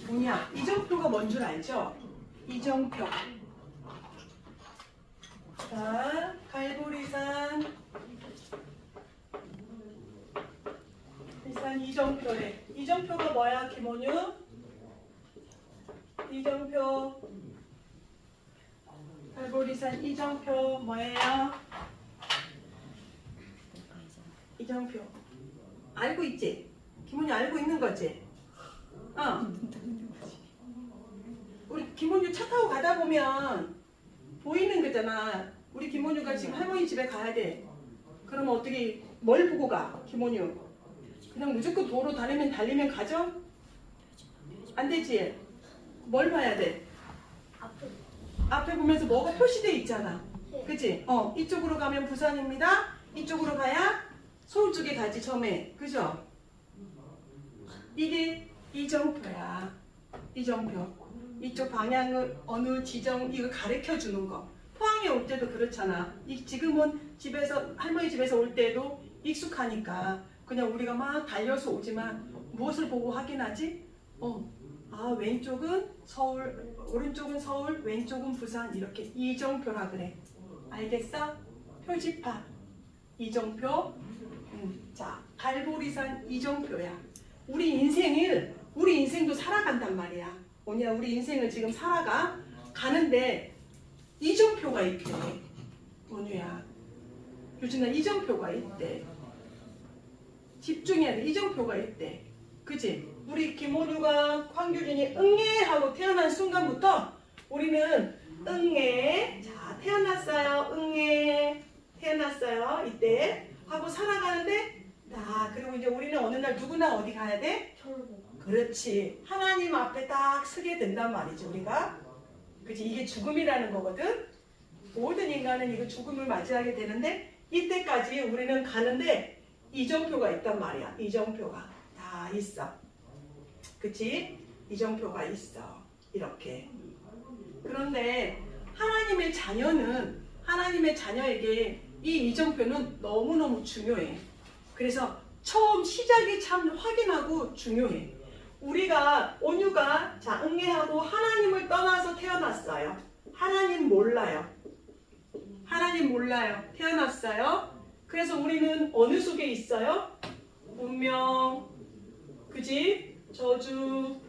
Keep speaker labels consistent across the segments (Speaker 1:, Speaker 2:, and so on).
Speaker 1: 뭐냐? 이정표가 뭔 줄 알죠? 이정표. 자, 갈보리산 일산 이정표래. 이정표가 뭐야, 김원유? 이정표. 갈보리산 이정표 뭐예요? 이정표. 알고 있지? 김원유 알고 있는 거지? 우리 김원유 차 타고 가다 보면 보이는 거잖아. 우리 김원유가 지금 할머니 집에 가야 돼. 그러면 어떻게 뭘 보고 가? 김원유 그냥 무조건 도로 달리면 가죠? 안 되지? 뭘 봐야 돼? 앞에 보면서 뭐가 표시돼 있잖아. 그치? 이쪽으로 가면 부산입니다. 이쪽으로 가야 서울 쪽에 가지 처음에. 그죠? 이게 이정표야. 이정표. 이쪽 방향을 어느 지점 이거 가르쳐 주는 거. 포항에 올 때도 그렇잖아. 지금은 집에서 할머니 집에서 올 때도 익숙하니까 그냥 우리가 막 달려서 오지만 무엇을 보고 확인하지? 왼쪽은 서울, 오른쪽은 서울, 왼쪽은 부산 이렇게 이정표라 그래. 알겠어? 표지판 이정표. 자, 갈보리산 이정표야. 우리 인생도 살아간단 말이야. 뭐냐, 우리 인생을 지금 가는데 이정표가 있대. 원유야. 유진아, 이정표가 있대. 집중해야 돼. 이정표가 있대. 그치? 우리 김원유가 황규진이 응애하고 태어난 순간부터 우리는 응애, 자, 태어났어요. 응애, 태어났어요. 이때 하고 살아가는데, 그리고 이제 우리는 어느 날 누구나 어디 가야 돼? 그렇지. 하나님 앞에 딱 서게 된단 말이지, 우리가. 그치? 이게 죽음이라는 거거든. 모든 인간은 이거 죽음을 맞이하게 되는데, 이때까지 우리는 가는데 이정표가 있단 말이야. 이정표가 다 있어. 그치? 이정표가 있어. 이렇게. 그런데 하나님의 자녀에게 이 이정표는 너무너무 중요해. 그래서 처음 시작이 참 확인하고 중요해. 온유가 자, 응애하고 하나님을 떠나서 태어났어요. 하나님 몰라요. 태어났어요. 그래서 우리는 어느 속에 있어요? 운명, 그지? 저주,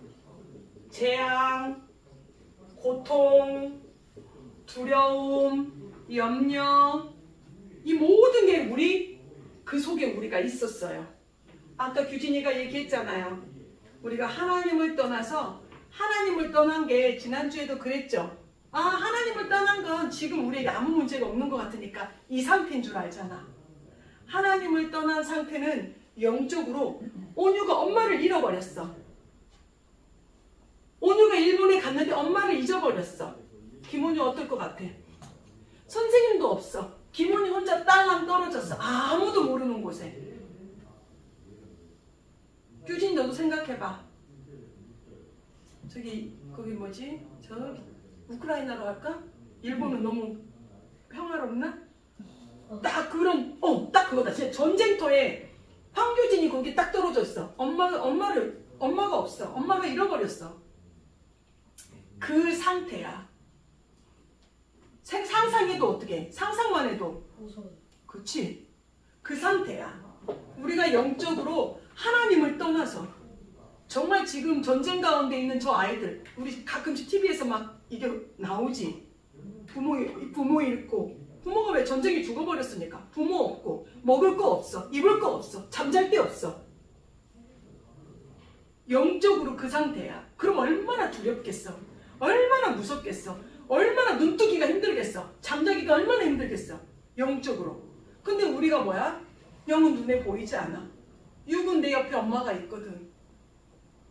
Speaker 1: 재앙, 고통, 두려움, 염려, 이 모든 게 그 속에 우리가 있었어요. 아까 규진이가 얘기했잖아요. 우리가 하나님을 떠난 게 지난주에도 그랬죠. 하나님을 떠난 건 지금 우리에게 아무 문제가 없는 것 같으니까 이 상태인 줄 알잖아. 하나님을 떠난 상태는 영적으로 온유가 엄마를 잃어버렸어. 온유가 일본에 갔는데 엄마를 잊어버렸어. 김온유 어떨 것 같아? 선생님도 없어. 김온유 혼자 딸랑 떨어졌어. 아무도 모르는 곳에. 규진 너도 생각해봐. 거기 뭐지? 우크라이나로 할까? 일본은 너무 평화롭나? 딱 그거다. 진짜 전쟁터에 황규진이 거기 딱 떨어졌어. 엄마가 없어. 엄마가 잃어버렸어. 그 상태야. 상상해도 어떻게? 상상만 해도. 그치? 그 상태야. 우리가 영적으로 하나님을 떠나서 정말 지금 전쟁 가운데 있는 저 아이들, 우리 가끔씩 TV에서 막 이게 나오지. 부모 잃고, 부모가 왜 전쟁에 죽어버렸으니까. 부모 없고, 먹을 거 없어, 입을 거 없어, 잠잘 데 없어. 영적으로 그 상태야. 그럼 얼마나 두렵겠어. 얼마나 무섭겠어. 얼마나 눈뜨기가 힘들겠어. 잠자기가 얼마나 힘들겠어. 영적으로. 근데 우리가 뭐야? 영은 눈에 보이지 않아. 육은 내 옆에 엄마가 있거든.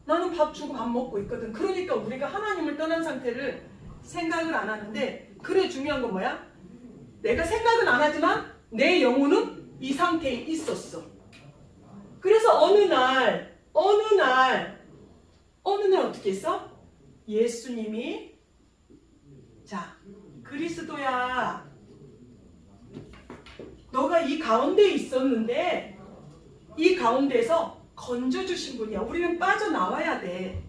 Speaker 1: 나는 밥 주고 밥 먹고 있거든. 그러니까 우리가 하나님을 떠난 상태를 생각을 안 하는데, 그래 중요한 건 뭐야? 내가 생각은 안 하지만 내 영혼은 이 상태에 있었어. 그래서 어느 날 어떻게 했어? 예수님이 자, 그리스도야, 너가 이 가운데 있었는데 이 가운데서 건져주신 분이야. 우리는 빠져나와야 돼.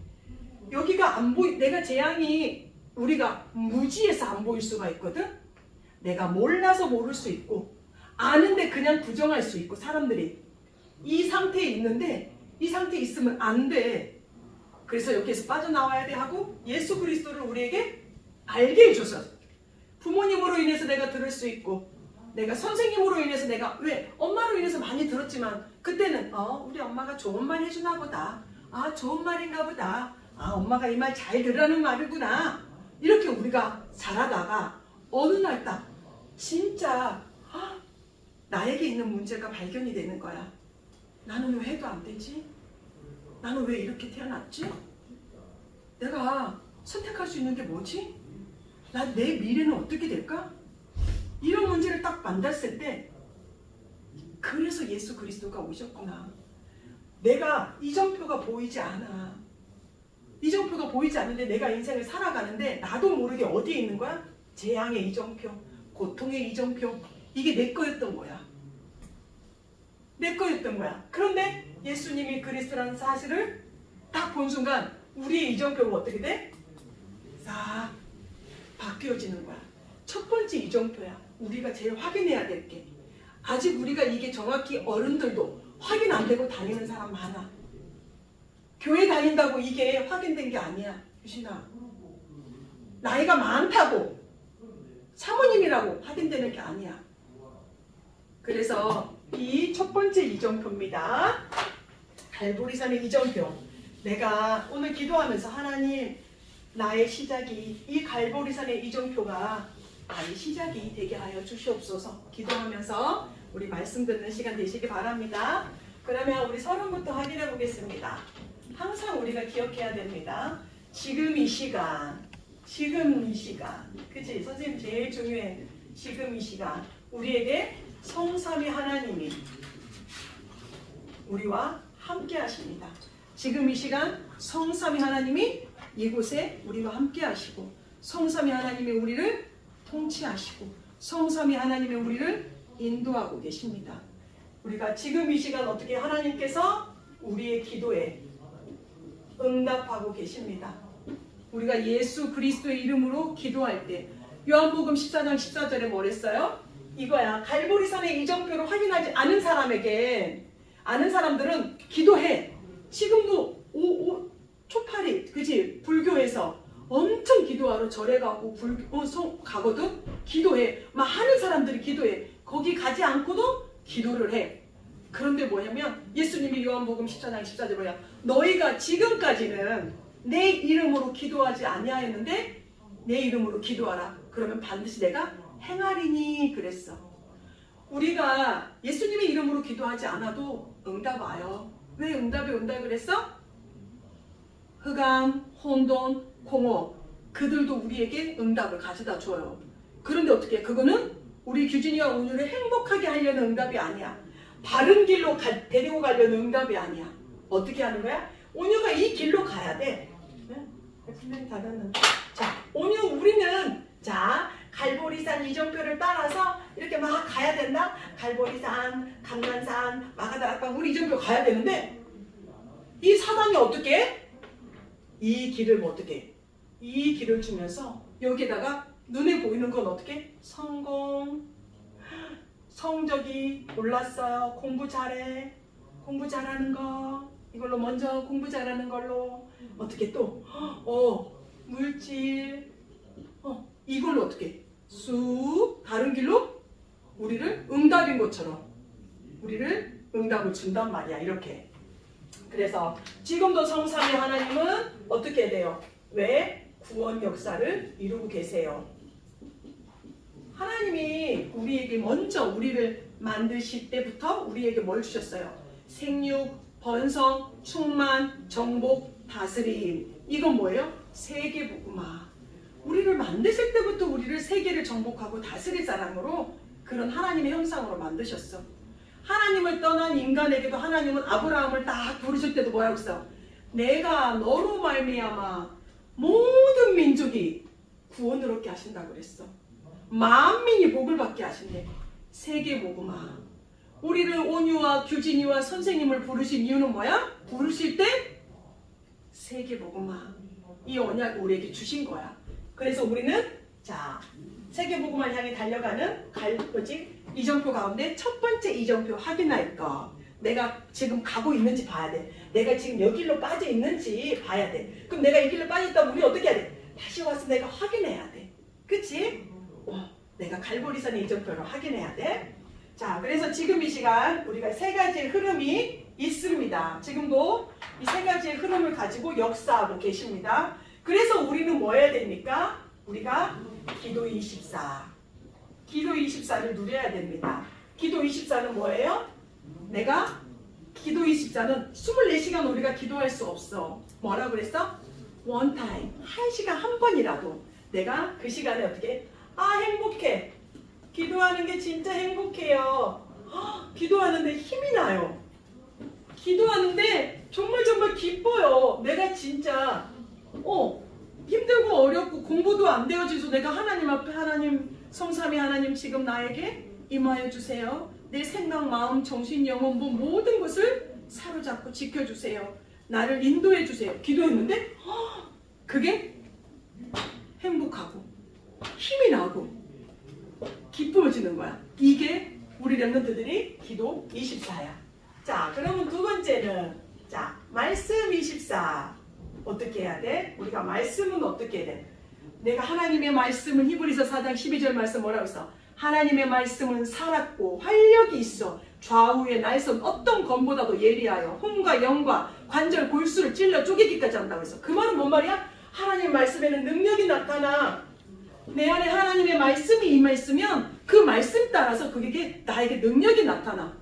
Speaker 1: 여기가 안 보이, 내가 재앙이 우리가 무지해서 안 보일 수가 있거든. 내가 몰라서 모를 수 있고 아는데 그냥 부정할 수 있고 사람들이 이 상태에 있는데 이 상태에 있으면 안 돼. 그래서 여기에서 빠져나와야 돼 하고 예수 그리스도를 우리에게 알게 해줘서 부모님으로 인해서 내가 들을 수 있고 내가 선생님으로 인해서 내가 왜 엄마로 인해서 많이 들었지만 그때는 우리 엄마가 좋은 말 해주나 보다. 좋은 말인가 보다. 엄마가 이 말 잘 들으라는 말이구나. 이렇게 우리가 자라다가 어느 날 딱 진짜 나에게 있는 문제가 발견이 되는 거야. 나는 왜 해도 안 되지? 나는 왜 이렇게 태어났지? 내가 선택할 수 있는 게 뭐지? 내 미래는 어떻게 될까? 이런 문제를 딱 만났을 때 그래서 예수 그리스도가 오셨구나. 내가 이정표가 보이지 않아. 이정표가 보이지 않는데 내가 인생을 살아가는데 나도 모르게 어디에 있는 거야? 재앙의 이정표, 고통의 이정표. 이게 내 거였던 거야. 내 거였던 거야. 그런데 예수님이 그리스도라는 사실을 딱 본 순간 우리의 이정표가 어떻게 돼? 싹 바뀌어지는 거야. 첫 번째 이정표야. 우리가 제일 확인해야 될 게 아직 우리가 이게 정확히 어른들도 확인 안 되고 다니는 사람 많아. 교회 다닌다고 이게 확인된 게 아니야. 유신아, 나이가 많다고 사모님이라고 확인되는 게 아니야. 그래서 이 첫 번째 이정표입니다. 갈보리산의 이정표. 내가 오늘 기도하면서 하나님, 나의 시작이 이 갈보리산의 이정표가 나의 시작이 되게 하여 주시옵소서. 기도하면서 우리 말씀 듣는 시간 되시기 바랍니다. 그러면 우리 서론부터 확인해 보겠습니다. 항상 우리가 기억해야 됩니다. 지금 이 시간, 그치? 선생님 제일 중요해. 지금 이 시간 우리에게 성삼위 하나님이 우리와 함께 하십니다. 지금 이 시간 성삼위 하나님이 이곳에 우리와 함께 하시고 성삼위 하나님이 우리를 통치하시고 성삼위 하나님이 우리를 인도하고 계십니다. 우리가 지금 이 시간 어떻게 하나님께서 우리의 기도에 응답하고 계십니다. 우리가 예수 그리스도의 이름으로 기도할 때 요한복음 14장 14절에 뭐랬어요? 이거야. 갈보리산의 이정표를 확인하지 않은 사람에게 아는 사람들은 기도해. 지금도 초파리 그치? 불교에서 엄청 기도하러 절에 가고 가거든? 기도해. 막 하는 사람들이 기도해. 거기 가지 않고도 기도를 해. 그런데 뭐냐면 예수님이 요한복음 14장 14절에 뭐야? 너희가 지금까지는 내 이름으로 기도하지 아니하였는데 내 이름으로 기도하라. 그러면 반드시 내가 행하리니 그랬어. 우리가 예수님의 이름으로 기도하지 않아도 응답 와요. 왜 응답이 온다 그랬어? 흑암, 혼돈, 공허 그들도 우리에게 응답을 가져다 줘요. 그런데 어떻게? 그거는 우리 규진이와 온유를 행복하게 하려는 응답이 아니야. 바른 길로 데리고 가려는 응답이 아니야. 어떻게 하는 거야? 온유가 이 길로 가야 돼. 분명히 닫았는데. 자, 온유 우리는 갈보리산 이정표를 따라서 이렇게 막 가야 된다. 갈보리산, 감난산, 마가다락방 우리 이정표 가야 되는데 이 사단이 어떻게? 이 길을 어떻게? 이 길을 주면서 여기다가 눈에 보이는 건 어떻게? 성공, 성적이 올랐어요. 공부 잘해. 공부 잘하는 거. 이걸로 먼저 공부 잘하는 걸로 어떻게 또 물질 이걸로 어떻게 쑥 다른 길로 우리를 응답인 것처럼 우리를 응답을 준단 말이야. 이렇게. 그래서 지금도 성삼위 하나님은 어떻게 돼요? 왜? 구원 역사를 이루고 계세요. 하나님이 우리에게 먼저 우리를 만드실 때부터 우리에게 뭘 주셨어요? 생육, 번성, 충만, 정복, 다스림. 이건 뭐예요? 세계복음화. 우리를 만드실 때부터 우리를 세계를 정복하고 다스릴 사람으로 그런 하나님의 형상으로 만드셨어. 하나님을 떠난 인간에게도 하나님은 아브라함을 딱 부르실 때도 뭐라고 했어? 내가 너로 말미암아 모든 민족이 구원을 얻게 하신다고 그랬어. 만민이 복을 받게 하신대. 세계복음화. 우리를 온유와 규진이와 선생님을 부르신 이유는 뭐야? 부르실 때 세계복음화. 이 언약을 우리에게 주신 거야. 그래서 우리는 자 세계복음화를 향해 달려가는 이정표 가운데 첫 번째 이정표 확인할 거. 내가 지금 가고 있는지 봐야 돼. 내가 지금 여기 길로 빠져 있는지 봐야 돼. 그럼 내가 이 길로 빠져있다면 우리 어떻게 해야 돼? 다시 와서 내가 확인해야 돼. 그치? 내가 갈보리산의 이정표를 확인해야 돼. 자, 그래서 지금 이 시간 우리가 세 가지의 흐름이 있습니다. 지금도 이 세 가지의 흐름을 가지고 역사하고 계십니다. 그래서 우리는 뭐 해야 됩니까? 우리가 기도 24. 기도 24를 누려야 됩니다. 기도 24는 뭐예요? 내가 기도 24는 24시간 우리가 기도할 수 없어. 뭐라 그랬어? one time. 1시간 한 번이라도 내가 그 시간에 어떻게 행복해. 기도하는 게 진짜 행복해요. 기도하는데 힘이 나요. 기도하는데 정말 기뻐요. 내가 진짜 힘들고 어렵고 공부도 안 되어져서 내가 하나님 앞에 하나님 성삼위 하나님 지금 나에게 임하여 주세요. 내 생각, 마음, 정신, 영혼 모든 것을 사로잡고 지켜주세요. 나를 인도해 주세요. 기도했는데 그게 행복하고 힘이 나고 기쁨을 주는 거야. 이게 우리 렘넌트들이 기도 24야. 자, 그러면 두 번째는 자 말씀 24. 어떻게 해야 돼? 우리가 말씀은 어떻게 해야 돼? 내가 하나님의 말씀은 히브리서 4장 12절 말씀 뭐라고 했어? 하나님의 말씀은 살았고 활력이 있어 좌우의 날선 어떤 검보다도 예리하여 혼과 영과 관절 골수를 찔러 쪼개기까지 한다고 했어. 그 말은 뭔 말이야? 하나님 말씀에는 능력이 나타나. 내 안에 하나님의 말씀이 임했으면 그 말씀 따라서 그게 나에게 능력이 나타나.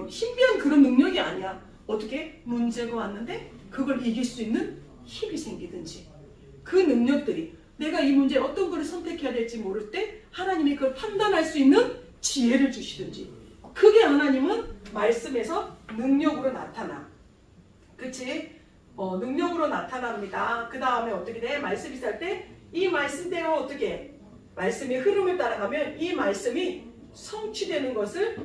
Speaker 1: 신비한 그런 능력이 아니야. 어떻게? 문제가 왔는데 그걸 이길 수 있는 힘이 생기든지 그 능력들이 내가 이 문제에 어떤 것을 선택해야 될지 모를 때 하나님이 그걸 판단할 수 있는 지혜를 주시든지 그게 하나님은 말씀에서 능력으로 나타나. 그치? 능력으로 나타납니다. 그 다음에 어떻게 돼? 말씀이 있을 때 이 말씀대로 어떻게 해? 말씀의 흐름을 따라가면 이 말씀이 성취되는 것을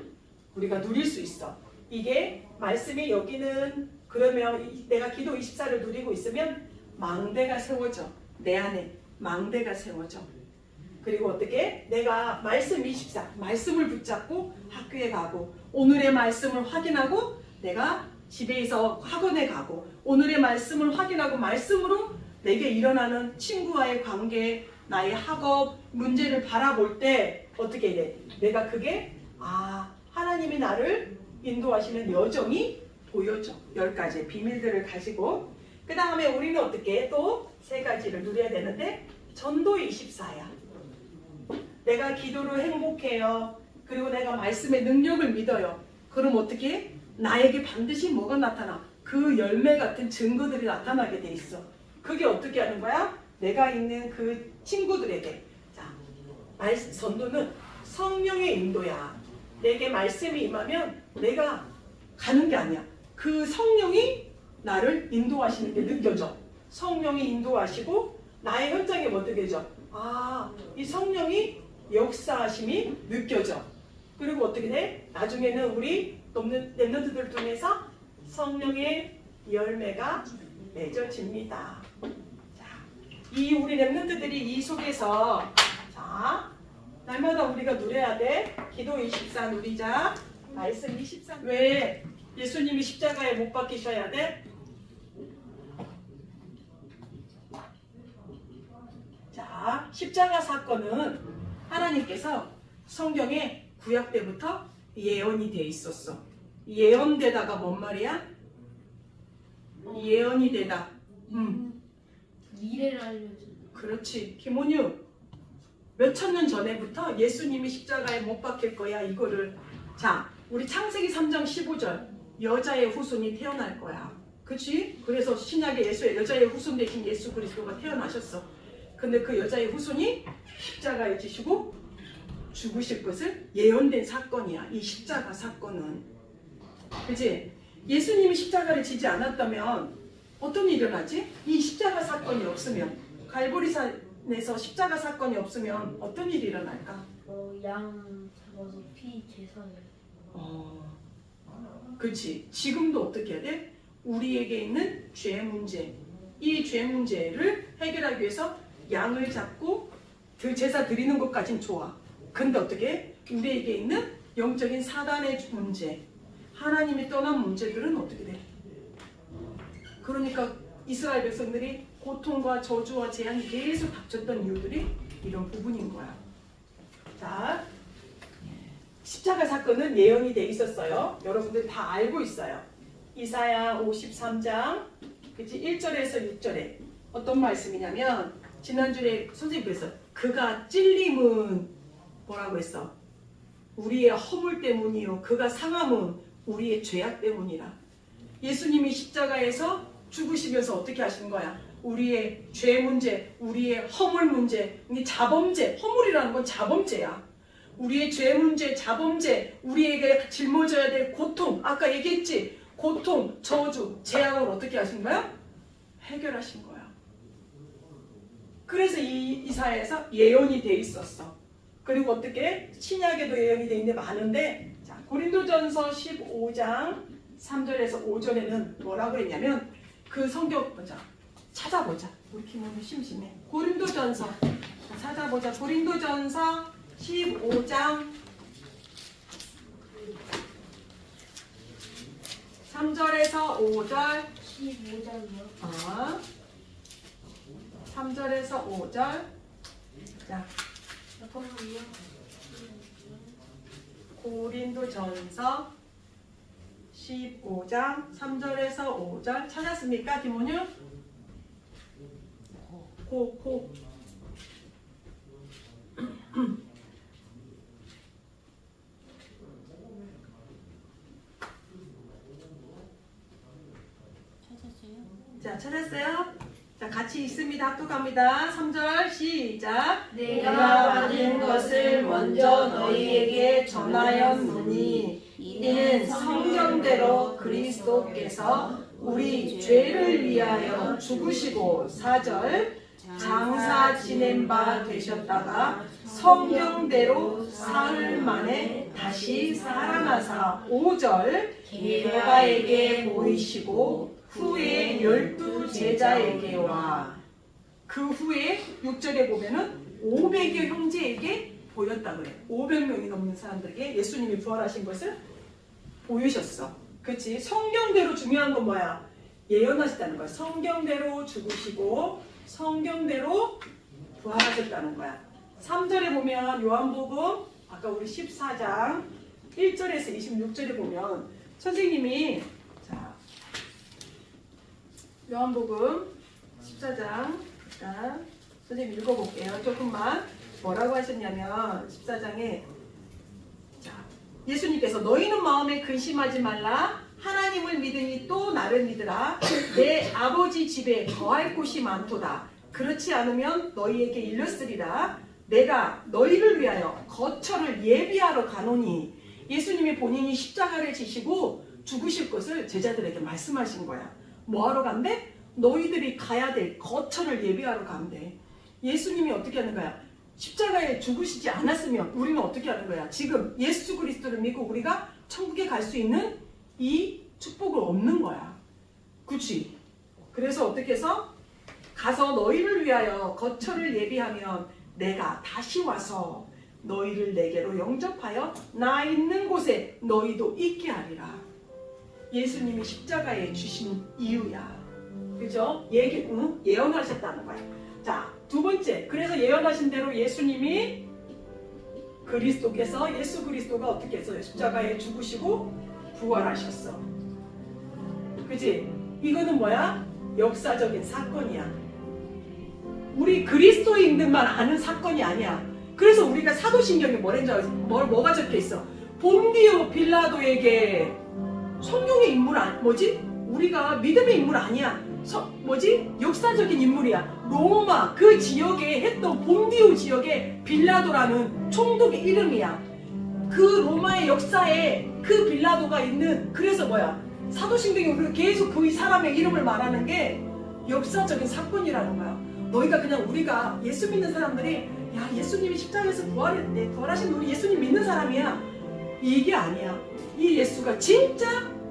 Speaker 1: 우리가 누릴 수 있어. 이게 말씀이 여기는 그러면 내가 기도 24를 누리고 있으면 망대가 세워져. 내 안에 망대가 세워져. 그리고 어떻게? 내가 말씀 24, 말씀을 붙잡고 학교에 가고 오늘의 말씀을 확인하고 내가 집에서 학원에 가고 오늘의 말씀을 확인하고 말씀으로 내게 일어나는 친구와의 관계, 나의 학업, 문제를 바라볼 때 어떻게 해야 돼? 내가 그게 하나님이 나를 인도하시는 여정이 보여져. 10가지의 비밀들을 가지고 그 다음에 우리는 어떻게 또 3가지를 누려야 되는데 전도 24야. 내가 기도로 행복해요. 그리고 내가 말씀의 능력을 믿어요. 그럼 어떻게? 나에게 반드시 뭐가 나타나? 그 열매 같은 증거들이 나타나게 돼 있어. 그게 어떻게 하는 거야? 내가 있는 그 친구들에게. 자, 전도는 성령의 인도야. 내게 말씀이 임하면 내가 가는 게 아니야. 그 성령이 나를 인도하시는 게 느껴져. 성령이 인도하시고 나의 현장에 뭐 느껴져? 이 성령이 역사하심이 느껴져. 그리고 어떻게 돼? 나중에는 우리 렘넌트들을 통해서 성령의 열매가 맺어집니다. 자, 우리 렘넌트들이 이 속에서 날마다 우리가 누려야 돼. 기도 24 누리자. 말씀 24. 왜 예수님이 십자가에 못 박히셔야 돼? 자, 십자가 사건은 하나님께서 성경에 구약 때부터 예언이 돼 있었어. 예언되다가 뭔 말이야? 예언이 되다.
Speaker 2: 미래를 알려줘.
Speaker 1: 그렇지. 김원유. 몇천 년 전에부터 예수님이 십자가에 못 박힐 거야. 이거를. 자, 우리 창세기 3장 15절. 여자의 후손이 태어날 거야. 그치? 그래서 신약의 여자의 후손 대신 예수 그리스도가 태어나셨어. 근데 그 여자의 후손이 십자가에 지시고 죽으실 것을 예언된 사건이야. 이 십자가 사건은. 그치? 예수님이 십자가를 지지 않았다면 어떤 일이 일어나지? 이 십자가 사건이 없으면, 갈보리산에서 십자가 사건이 없으면 어떤 일이 일어날까?
Speaker 2: 양 잡아서 피 제사를.
Speaker 1: 그렇지. 지금도 어떻게 해야 돼? 우리에게 있는 죄 문제, 이 죄 문제를 해결하기 위해서 양을 잡고 제사 드리는 것까진 좋아. 근데 어떻게? 우리에게 있는 영적인 사단의 문제, 하나님이 떠난 문제들은 어떻게 돼? 그러니까 이스라엘 백성들이 고통과 저주와 재앙이 계속 닥쳤던 이유들이 이런 부분인 거야. 자, 십자가 사건은 예언이 돼 있었어요. 여러분들 다 알고 있어요. 이사야 53장 그치? 1절에서 6절에 어떤 말씀이냐면 지난주에 선생님 그랬어. 그가 찔림은 뭐라고 했어? 우리의 허물 때문이요. 그가 상함은 우리의 죄악 때문이라. 예수님이 십자가에서 죽으시면서 어떻게 하신 거야? 우리의 죄 문제, 우리의 허물 문제, 자범죄, 허물이라는 건 자범죄야. 우리의 죄 문제, 자범죄, 우리에게 짊어져야 될 고통, 아까 얘기했지? 고통, 저주, 재앙을 어떻게 하신 거야? 해결하신 거야. 그래서 이 이사야에서 예언이 돼 있었어. 그리고 어떻게? 신약에도 예언이 돼 있는데 많은데, 자, 고린도전서 15장 3절에서 5절에는 뭐라고 했냐면 그 성경 보자. 찾아보자. 우리 김원우 심심해. 고린도전서 찾아보자. 고린도전서 15장 3절에서 5절.
Speaker 2: 15장이요?
Speaker 1: 3절에서 5절. 자,
Speaker 2: 잠깐만요.
Speaker 1: 고린도전서 15장 3절에서 5절 찾았습니까, 김원유? 고. 자, 찾았어요? 자, 같이 있습니다. 합독합니다. 3절 시작.
Speaker 2: 내가
Speaker 1: 받은 것을 먼저 너희에게 전하였노니 이는 성경대로 그리스도께서 우리 죄를 위하여 죽으시고 4절 장사 지낸 바 되셨다가 성경대로 사흘 만에 다시 살아나사 5절 게바에게 보이시고 후에 12 제자에게와 그 후에 6절에 보면은 500여 형제에게 보였다 그래. 500명이 넘는 사람들에게 예수님이 부활하신 것을 보이셨어. 그렇지? 성경대로 중요한 건 뭐야? 예언하셨다는 거야. 성경대로 죽으시고 성경대로 부활하셨다는 거야. 3절에 보면 요한복음 아까 우리 14장 1절에서 26절에 보면 선생님이 자 요한복음 14장 일단 선생님 읽어볼게요. 조금만 뭐라고 하셨냐면 14장에 자 예수님께서 너희는 마음에 근심하지 말라. 하나님을 믿으니 또 나를 믿으라. 내 아버지 집에 거할 곳이 많도다. 그렇지 않으면 너희에게 일렀으리라. 내가 너희를 위하여 거처를 예비하러 가노니. 예수님이 본인이 십자가를 지시고 죽으실 것을 제자들에게 말씀하신 거야. 뭐하러 간대? 너희들이 가야 될 거처를 예비하러 간대. 예수님이 어떻게 하는 거야? 십자가에 죽으시지 않았으면 우리는 어떻게 하는 거야? 지금 예수 그리스도를 믿고 우리가 천국에 갈 수 있는 이 축복을 얻는 거야. 그치? 그래서 어떻게 해서 가서 너희를 위하여 거처를 예비하면 내가 다시 와서 너희를 내게로 영접하여 나 있는 곳에 너희도 있게 하리라. 예수님이 십자가에 주신 이유야. 그죠? 예언하셨다는 거야. 자, 두 번째. 그래서 예언하신 대로 예수님이 예수 그리스도가 어떻게 했어요? 십자가에 죽으시고 부활하셨어. 그치? 이거는 뭐야? 역사적인 사건이야. 우리 그리스도인들만 아는 사건이 아니야. 그래서 우리가 사도신경에 뭐가 적혀있어? 본디오 빌라도에게 성령의 인물 우리가 믿음의 인물 아니야. 역사적인 인물이야. 로마 그 지역에 했던 본디오 지역의 빌라도라는 총독의 이름이야. 그 로마의 역사에 그 빌라도가 있는 그래서 사도신경이 우리가 계속 그 사람의 이름을 말하는 게 역사적인 사건이라는 거야. 너희가 그냥 우리가 예수 믿는 사람들이 야 예수님이 십자가에서 부활하신 우리 예수님 믿는 사람이야. 이게 아니야. 이 예수가 진짜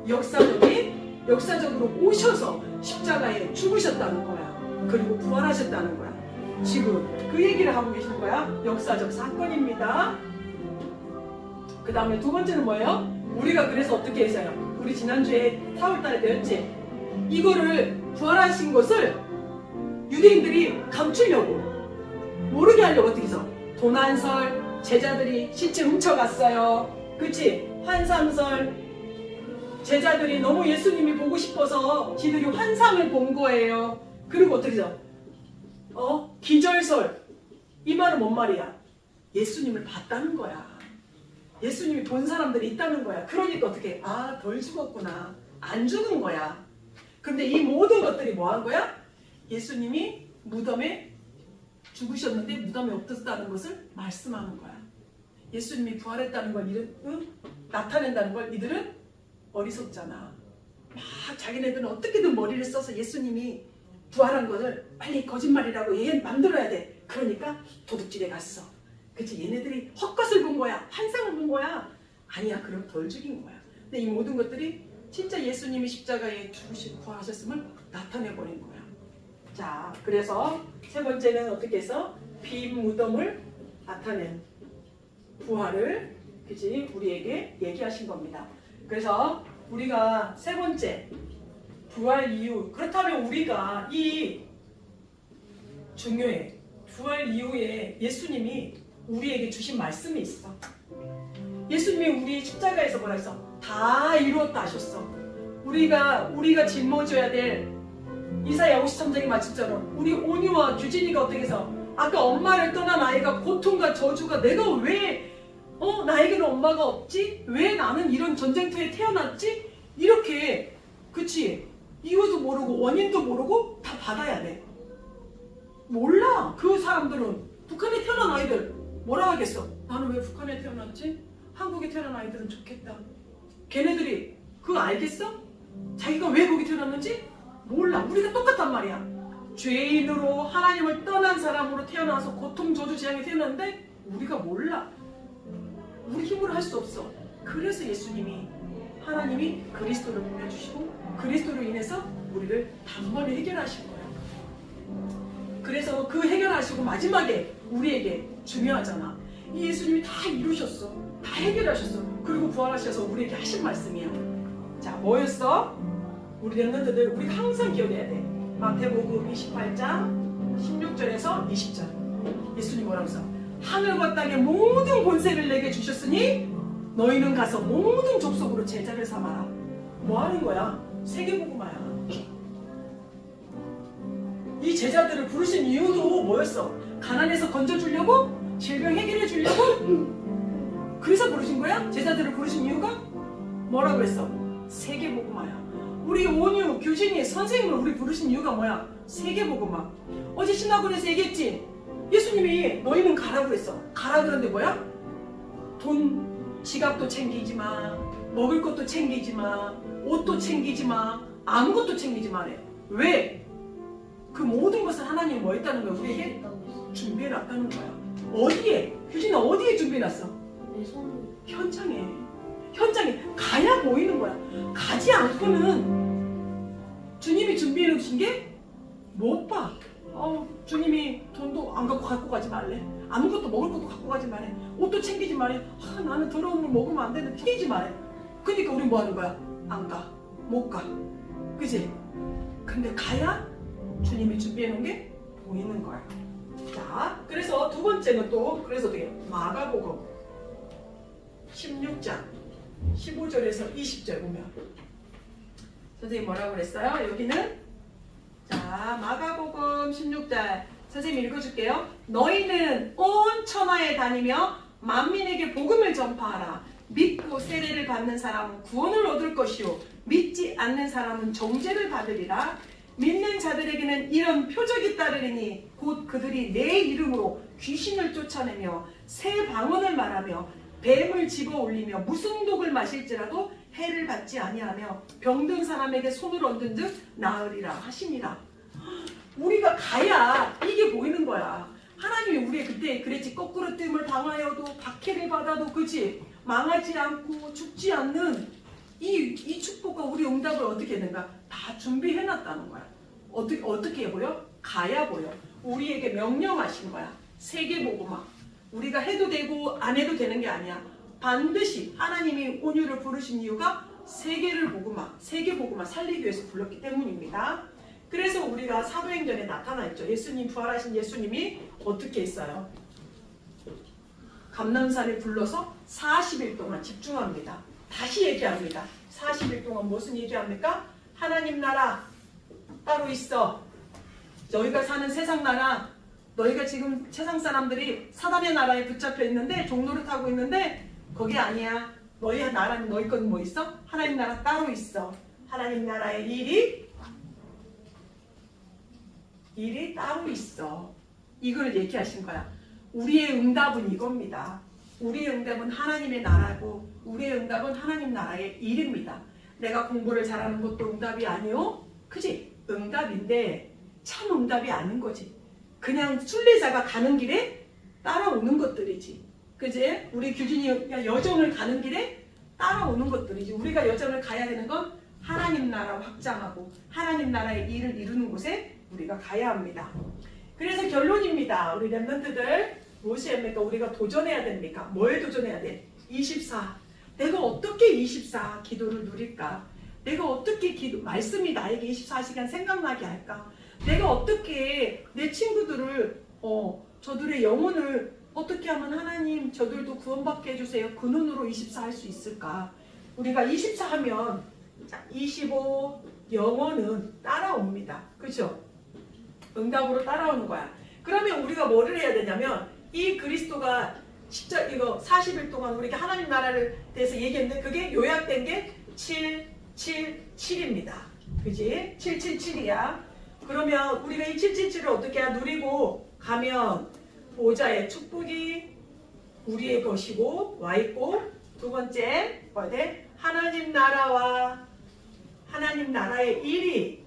Speaker 1: 역사적인 역사적으로 오셔서 십자가에 죽으셨다는 거야. 그리고 부활하셨다는 거야. 지금 그 얘기를 하고 계신 거야. 역사적 사건입니다. 그 다음에 두 번째는 뭐예요? 우리가 그래서 어떻게 했어요? 우리 지난주에 4월달에 배웠지? 이거를 부활하신 것을 유대인들이 감추려고 모르게 하려고 어떻게 해서 도난설, 제자들이 시체 훔쳐갔어요. 그치? 환상설, 제자들이 너무 예수님이 보고 싶어서 지들이 환상을 본 거예요. 그리고 어떻게 해서 기절설, 이 말은 뭔 말이야? 예수님을 봤다는 거야. 예수님이 본 사람들이 있다는 거야. 그러니까 어떻게 덜 죽었구나, 안 죽은 거야. 근데 이 모든 것들이 뭐 한 거야? 예수님이 무덤에 죽으셨는데 무덤에 없었다는 것을 말씀하는 거야. 예수님이 부활했다는 걸 나타낸다는 걸 이들은 어리석잖아. 막 자기네들은 어떻게든 머리를 써서 예수님이 부활한 것을 빨리 거짓말이라고 얘 만들어야 돼. 그러니까 도둑질에 갔어. 그치? 얘네들이 헛것을 본 거야. 환상을 본 거야. 아니야, 그럼 덜 죽인 거야. 근데 이 모든 것들이 진짜 예수님이 십자가에 죽으시고 부활하셨음을 나타내버린 거야. 자, 그래서 세 번째는 어떻게 해서 빈 무덤을 나타낸 부활을, 그치? 우리에게 얘기하신 겁니다. 그래서 우리가 세 번째 부활 이유, 그렇다면 우리가 이 중요해. 부활 이후에 예수님이 우리에게 주신 말씀이 있어. 예수님이 우리 십자가에서 뭐라 했어? 다 이루었다 하셨어. 우리가 짊어져야 될 이사야 53장의 말씀처럼 우리 온유와 규진이가 어떻게 해서 아까 엄마를 떠난 아이가 고통과 저주가 내가 왜 나에게는 엄마가 없지? 왜 나는 이런 전쟁터에 태어났지? 이렇게, 그치? 이유도 모르고 원인도 모르고 다 받아야 돼. 몰라. 그 사람들은 북한에 태어난 아이들 뭐라 하겠어? 나는 왜 북한에 태어났지? 한국에 태어난 아이들은 좋겠다. 걔네들이 그거 알겠어? 자기가 왜 거기 태어났는지 몰라. 우리가 똑같단 말이야. 죄인으로 하나님을 떠난 사람으로 태어나서 고통, 저주, 재앙에 태어났는데 우리가 몰라. 우리 힘으로 할 수 없어. 그래서 예수님이, 하나님이 그리스도를 보내주시고 그리스도로 인해서 우리를 단번에 해결하신 거야. 그래서 그 해결하시고 마지막에 우리에게 중요하잖아. 이 예수님이 다 이루셨어. 다 해결하셨어. 그리고 부활하셔서 우리에게 하신 말씀이야. 자, 뭐였어? 우리 랩런트들 우리가 항상 기억해야 돼. 마태복음 28장 16절에서 20절. 예수님 뭐라고 했어? 하늘과 땅의 모든 권세를 내게 주셨으니 너희는 가서 모든 족속으로 제자를 삼아라. 뭐 하는 거야? 세계복음화야. 이 제자들을 부르신 이유도 뭐였어? 가난에서 건져주려고? 질병 해결해 주려고? 그래서 부르신 거야? 제자들을 부르신 이유가? 뭐라고 했어? 세계복음화야. 우리 온유, 규진이, 선생님을 우리 부르신 이유가 뭐야? 세계복음화. 어제 신학원에서 얘기했지? 예수님이 너희는 가라고 했어. 가라 그런데 뭐야? 돈, 지갑도 챙기지 마. 먹을 것도 챙기지 마. 옷도 챙기지 마. 아무것도 챙기지 마래. 왜? 그 모든 것을 하나님이 뭐 했다는 거야? 우리에게 준비해놨다는 거야. 어디에? 규진아 어디에 준비해놨어?
Speaker 2: 내 손.
Speaker 1: 현장에. 현장에 가야 보이는 거야. 가지 않고는 주님이 준비해 놓으신 게 못 봐. 주님이 돈도 안 갖고 가지 말래. 아무것도 먹을 것도 갖고 가지 말래. 옷도 챙기지 말래. 나는 더러운 물 먹으면 안 되는데 튀기지 말래. 그러니까 우리 뭐 하는 거야? 안 가. 못 가. 그지? 근데 가야 주님이 준비해 놓은 게 보이는 거야. 자, 그래서 두 번째는 또 그래서 어떻게? 마가복음 16장 15절에서 20절 보면 선생님 뭐라고 그랬어요? 여기는 자 마가복음 16절 선생님 읽어줄게요. 너희는 온 천하에 다니며 만민에게 복음을 전파하라. 믿고 세례를 받는 사람은 구원을 얻을 것이요 믿지 않는 사람은 정죄를 받으리라. 믿는 자들에게는 이런 표적이 따르리니 곧 그들이 내 이름으로 귀신을 쫓아내며 새 방언을 말하며 뱀을 집어 올리며 무슨 독을 마실지라도 해를 받지 아니하며 병든 사람에게 손을 얹은 즉 나으리라 하시니라. 우리가 가야 이게 보이는 거야. 하나님이 우리의 그때 그랬지. 거꾸로 뜸을 당하여도 박해를 받아도 그지 망하지 않고 죽지 않는 이 축복과 우리 응답을 어떻게 했는가? 다 준비해놨다는 거야. 어떻게 보여? 가야 보여. 우리에게 명령하신 거야. 세계복음화. 우리가 해도 되고 안 해도 되는 게 아니야. 반드시 하나님이 온유를 부르신 이유가 세계를 복음화, 세계복음화 살리기 위해서 불렀기 때문입니다. 그래서 우리가 사도행전에 나타나 있죠. 예수님, 부활하신 예수님이 어떻게 했어요? 감람산에 불러서 40일 동안 집중합니다. 다시 얘기합니다. 40일 동안 무슨 얘기합니까? 하나님 나라 따로 있어. 너희가 사는 세상 나라, 너희가 지금 세상 사람들이 사단의 나라에 붙잡혀 있는데 종로를 타고 있는데 거기 아니야. 너희 나라는 너희 건 뭐 있어? 하나님 나라 따로 있어. 하나님 나라의 일이 따로 있어. 이걸 얘기하신 거야. 우리의 응답은 이겁니다. 우리의 응답은 하나님의 나라고 우리의 응답은 하나님 나라의 일입니다. 내가 공부를 잘하는 것도 응답이 아니요? 그지? 응답인데 참 응답이 아닌 거지. 그냥 순례자가 가는 길에 따라오는 것들이지. 그지? 우리 규진이 여정을 가는 길에 따라오는 것들이지. 우리가 여정을 가야 되는 건 하나님 나라 확장하고 하나님 나라의 일을 이루는 곳에 우리가 가야 합니다. 그래서 결론입니다. 우리 랩런트들 무엇이 합니까? 우리가 도전해야 됩니까? 뭐에 도전해야 돼? 24. 내가 어떻게 24 기도를 누릴까? 내가 어떻게 말씀이 나에게 24시간 생각나게 할까? 내가 어떻게 내 친구들을 저들의 영혼을 어떻게 하면 하나님 저들도 구원받게 해주세요. 그 눈으로 24 할 수 있을까? 우리가 24 하면 25 영혼은 따라옵니다. 그렇죠? 응답으로 따라오는 거야. 그러면 우리가 뭐를 해야 되냐면 이 그리스도가 진짜 이거 40일 동안 우리가 하나님 나라를 대해서 얘기했는데 그게 요약된 게 777입니다. 그지? 777이야. 그러면 우리가 이 777을 어떻게 누리고 가면 보좌의 축복이 우리의 것이고 와 있고 두 번째 뭐야 돼? 하나님 나라와 하나님 나라의 일이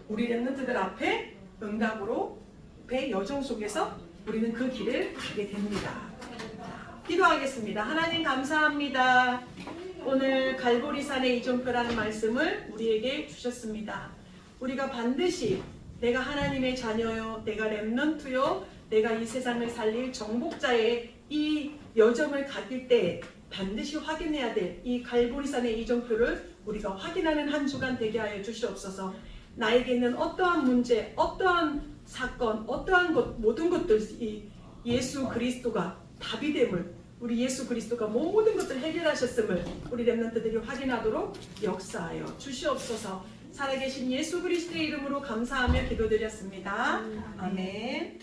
Speaker 1: 우리 랩런트들 앞에 응답으로 배 여정 속에서 우리는 그 길을 가게 됩니다. 기도하겠습니다. 하나님 감사합니다. 오늘 갈보리산의 이정표라는 말씀을 우리에게 주셨습니다. 우리가 반드시 내가 하나님의 자녀요, 내가 랩런트요, 내가 이 세상을 살릴 정복자의 이 여정을 가길 때 반드시 확인해야 될 이 갈보리산의 이정표를 우리가 확인하는 한 주간 되게 하여 주시옵소서. 나에게 있는 어떠한 문제, 어떠한 사건, 어떠한 것, 모든 것들이 예수 그리스도가 답이 됨을, 우리 예수 그리스도가 모든 것을 해결하셨음을 우리 렘넌트들이 확인하도록 역사하여 주시옵소서. 살아계신 예수 그리스도의 이름으로 감사하며 기도드렸습니다. 아멘.